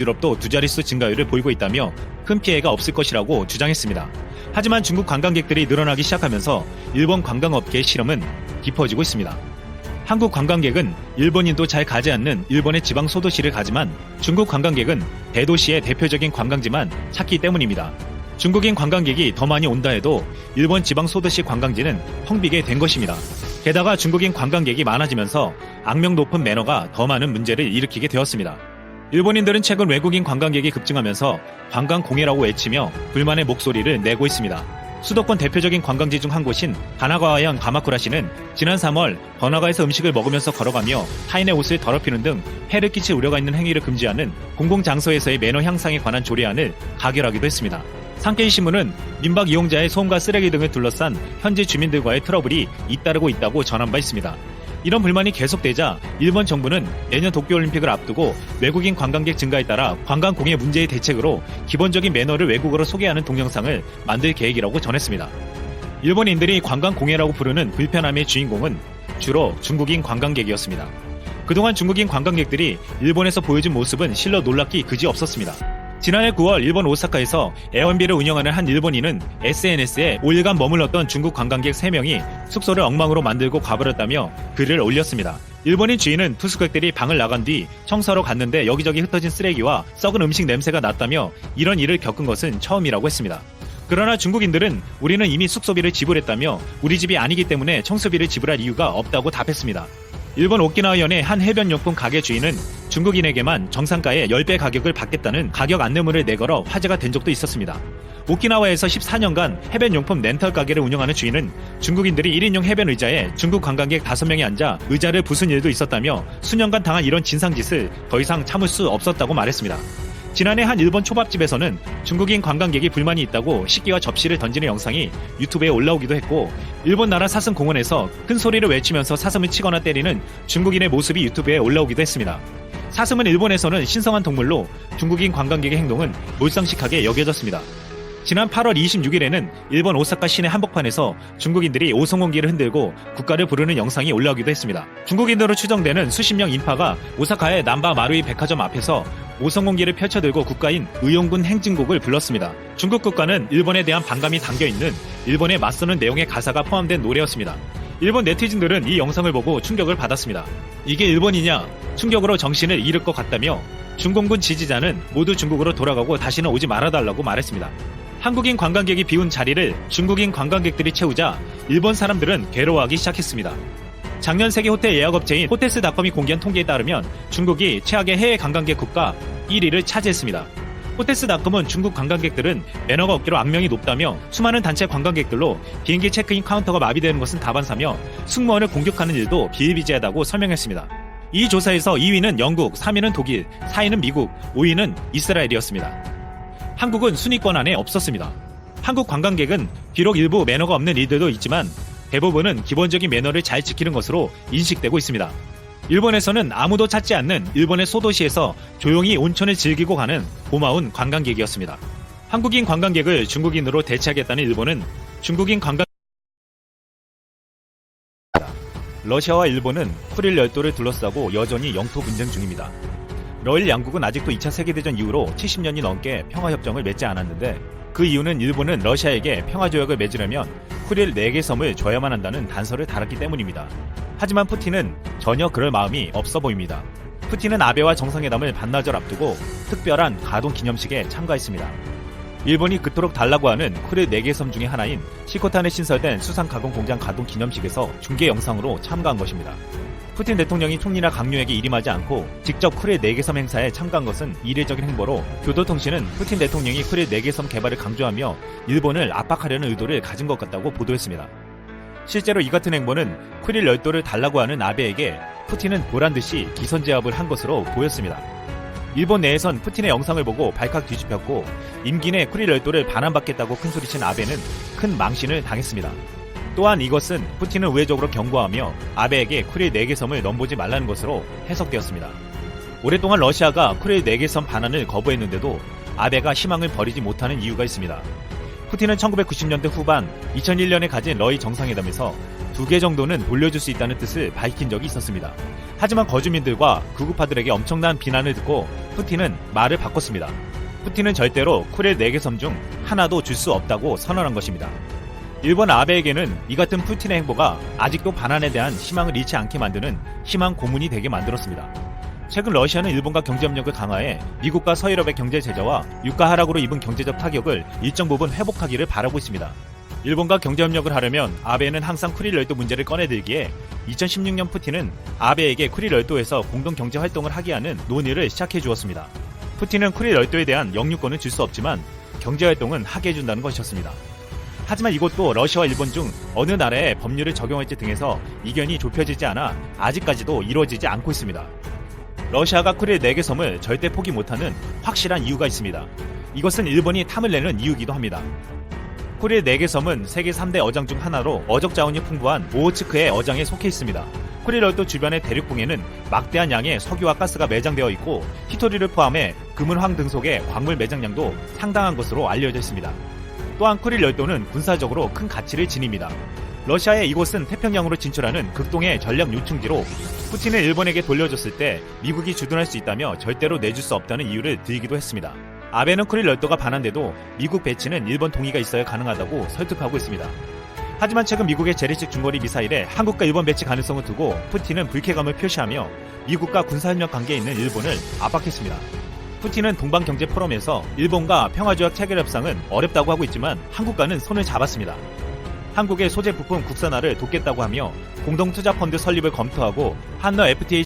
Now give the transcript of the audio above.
유럽도 두 자릿수 증가율을 보이고 있다며 큰 피해가 없을 것이라고 주장했습니다. 하지만 중국 관광객들이 늘어나기 시작하면서 일본 관광업계의 실험은 깊어지고 있습니다. 한국 관광객은 일본인도 잘 가지 않는 일본의 지방 소도시를 가지만 중국 관광객은 대도시의 대표적인 관광지만 찾기 때문입니다. 중국인 관광객이 더 많이 온다 해도 일본 지방 소도시 관광지는 텅 비게 된 것입니다. 게다가 중국인 관광객이 많아지면서 악명 높은 매너가 더 많은 문제를 일으키게 되었습니다. 일본인들은 최근 외국인 관광객이 급증하면서 관광 공해라고 외치며 불만의 목소리를 내고 있습니다. 수도권 대표적인 관광지 중 한 곳인 가나가와현 가마쿠라시는 지난 3월 번화가에서 음식을 먹으면서 걸어가며 타인의 옷을 더럽히는 등 해를 끼칠 우려가 있는 행위를 금지하는 공공장소에서의 매너 향상에 관한 조례안을 가결하기도 했습니다. 산케이 신문은 민박 이용자의 소음과 쓰레기 등을 둘러싼 현지 주민들과의 트러블이 잇따르고 있다고 전한 바 있습니다. 이런 불만이 계속되자 일본 정부는 내년 도쿄올림픽을 앞두고 외국인 관광객 증가에 따라 관광 공해 문제의 대책으로 기본적인 매너를 외국어로 소개하는 동영상을 만들 계획이라고 전했습니다. 일본인들이 관광 공해라고 부르는 불편함의 주인공은 주로 중국인 관광객이었습니다. 그동안 중국인 관광객들이 일본에서 보여준 모습은 실로 놀랍기 그지없었습니다. 지난해 9월 일본 오사카에서 에어비를 운영하는 한 일본인은 SNS에 5일간 머물렀던 중국 관광객 3명이 숙소를 엉망으로 만들고 가버렸다며 글을 올렸습니다. 일본인 주인은 투숙객들이 방을 나간 뒤 청소하러 갔는데 여기저기 흩어진 쓰레기와 썩은 음식 냄새가 났다며 이런 일을 겪은 것은 처음이라고 했습니다. 그러나 중국인들은 우리는 이미 숙소비를 지불했다며 우리 집이 아니기 때문에 청소비를 지불할 이유가 없다고 답했습니다. 일본 오키나와현의 한 해변용품 가게 주인은 중국인에게만 정상가의 10배 가격을 받겠다는 가격 안내문을 내걸어 화제가 된 적도 있었습니다. 오키나와에서 14년간 해변용품 렌털 가게를 운영하는 주인은 중국인들이 1인용 해변 의자에 중국 관광객 5명이 앉아 의자를 부순 일도 있었다며 수년간 당한 이런 진상짓을 더 이상 참을 수 없었다고 말했습니다. 지난해 한 일본 초밥집에서는 중국인 관광객이 불만이 있다고 식기와 접시를 던지는 영상이 유튜브에 올라오기도 했고, 일본 나라 사슴 공원에서 큰 소리를 외치면서 사슴을 치거나 때리는 중국인의 모습이 유튜브에 올라오기도 했습니다. 사슴은 일본에서는 신성한 동물로 중국인 관광객의 행동은 몰상식하게 여겨졌습니다. 지난 8월 26일에는 일본 오사카 시내 한복판에서 중국인들이 오송홍기를 흔들고 국가를 부르는 영상이 올라오기도 했습니다. 중국인으로 추정되는 수십 명 인파가 오사카의 남바 마루이 백화점 앞에서 오송홍기를 펼쳐들고 국가인 의용군 행진곡을 불렀습니다. 중국 국가는 일본에 대한 반감이 담겨있는 일본에 맞서는 내용의 가사가 포함된 노래였습니다. 일본 네티즌들은 이 영상을 보고 충격을 받았습니다. 이게 일본이냐? 충격으로 정신을 잃을 것 같다며 중공군 지지자는 모두 중국으로 돌아가고 다시는 오지 말아달라고 말했습니다. 한국인 관광객이 비운 자리를 중국인 관광객들이 채우자 일본 사람들은 괴로워하기 시작했습니다. 작년 세계 호텔 예약업체인 호텔스닷컴이 공개한 통계에 따르면 중국이 최악의 해외 관광객 국가 1위를 차지했습니다. 호텔스닷컴은 중국 관광객들은 매너가 없기로 악명이 높다며 수많은 단체 관광객들로 비행기 체크인 카운터가 마비되는 것은 다반사며 승무원을 공격하는 일도 비일비재하다고 설명했습니다. 이 조사에서 2위는 영국, 3위는 독일, 4위는 미국, 5위는 이스라엘이었습니다. 한국은 순위권 안에 없었습니다. 한국 관광객은 비록 일부 매너가 없는 이들도 있지만 대부분은 기본적인 매너를 잘 지키는 것으로 인식되고 있습니다. 일본에서는 아무도 찾지 않는 일본의 소도시에서 조용히 온천을 즐기고 가는 고마운 관광객이었습니다. 한국인 관광객을 중국인으로 대체하겠다는 일본은 중국인 관광 러시아와 일본은 쿠릴 열도를 둘러싸고 여전히 영토 분쟁 중입니다. 러일 양국은 아직도 2차 세계대전 이후로 70년이 넘게 평화협정을 맺지 않았는데 그 이유는 일본은 러시아에게 평화조약을 맺으려면 쿠릴 4개 섬을 줘야만 한다는 단서를 달았기 때문입니다. 하지만 푸틴은 전혀 그럴 마음이 없어 보입니다. 푸틴은 아베와 정상회담을 반나절 앞두고 특별한 가동 기념식에 참가했습니다. 일본이 그토록 달라고 하는 쿠릴 4개 섬 중의 하나인 시코탄에 신설된 수상 가공 공장 가동 기념식에서 중계 영상으로 참가한 것입니다. 푸틴 대통령이 총리나 강요에게 일임하지 않고 직접 쿠릴 4개 섬 행사에 참가한 것은 이례적인 행보로 교도통신은 푸틴 대통령이 쿠릴 4개 섬 개발을 강조하며 일본을 압박하려는 의도를 가진 것 같다고 보도했습니다. 실제로 이 같은 행보는 쿠릴 열도를 달라고 하는 아베에게 푸틴은 보란듯이 기선제압을 한 것으로 보였습니다. 일본 내에선 푸틴의 영상을 보고 발칵 뒤집혔고 임기 내 쿠릴 열도를 반환받겠다고 큰소리친 아베는 큰 망신을 당했습니다. 또한 이것은 푸틴을 우회적으로 경고하며 아베에게 쿠릴 4개 섬을 넘보지 말라는 것으로 해석되었습니다. 오랫동안 러시아가 쿠릴 4개 섬 반환을 거부했는데도 아베가 희망을 버리지 못하는 이유가 있습니다. 푸틴은 1990년대 후반 2001년에 가진 러일 정상회담에서 2개 정도는 돌려줄 수 있다는 뜻을 밝힌 적이 있었습니다. 하지만 거주민들과 극우파들에게 엄청난 비난을 듣고 푸틴은 말을 바꿨습니다. 푸틴은 절대로 쿠릴 4개 섬 중 하나도 줄 수 없다고 선언한 것입니다. 일본 아베에게는 이 같은 푸틴의 행보가 아직도 반환에 대한 희망을 잃지 않게 만드는 희망 고문이 되게 만들었습니다. 최근 러시아는 일본과 경제협력을 강화해 미국과 서유럽의 경제 제재와 유가 하락으로 입은 경제적 타격을 일정 부분 회복하기를 바라고 있습니다. 일본과 경제협력을 하려면 아베는 항상 쿠릴 열도 문제를 꺼내들기에 2016년 푸틴은 아베에게 쿠릴 열도에서 공동 경제 활동을 하게 하는 논의를 시작해 주었습니다. 푸틴은 쿠릴 열도에 대한 영유권은 줄 수 없지만 경제 활동은 하게 해준다는 것이었습니다. 하지만 이것도 러시아와 일본 중 어느 나라에 법률을 적용할지 등에서 이견이 좁혀지지 않아 아직까지도 이루어지지 않고 있습니다. 러시아가 쿠릴 4개 섬을 절대 포기 못하는 확실한 이유가 있습니다. 이것은 일본이 탐을 내는 이유이기도 합니다. 쿠릴 4개 섬은 세계 3대 어장 중 하나로 어적 자원이 풍부한 오호츠크의 어장에 속해 있습니다. 쿠릴 열도 주변의 대륙붕에는 막대한 양의 석유와 가스가 매장되어 있고 히토리를 포함해 금은황 등 속의 광물 매장량도 상당한 것으로 알려져 있습니다. 또한 쿠릴 열도는 군사적으로 큰 가치를 지닙니다. 러시아의 이곳은 태평양으로 진출하는 극동의 전략 요충지로 푸틴을 일본에게 돌려줬을 때 미국이 주둔할 수 있다며 절대로 내줄 수 없다는 이유를 들기도 했습니다. 아베는 쿠릴 열도가 반환돼도 미국 배치는 일본 동의가 있어야 가능하다고 설득하고 있습니다. 하지만 최근 미국의 재래식 중거리 미사일에 한국과 일본 배치 가능성을 두고 푸틴은 불쾌감을 표시하며 미국과 군사협력 관계에 있는 일본을 압박했습니다. 푸틴은 동방경제 포럼에서 일본과 평화조약 체결 협상은 어렵다고 하고 있지만 한국과는 손을 잡았습니다. 한국의 소재 부품 국산화를 돕겠다고 하며 공동투자펀드 설립을 검토하고 한러 FTA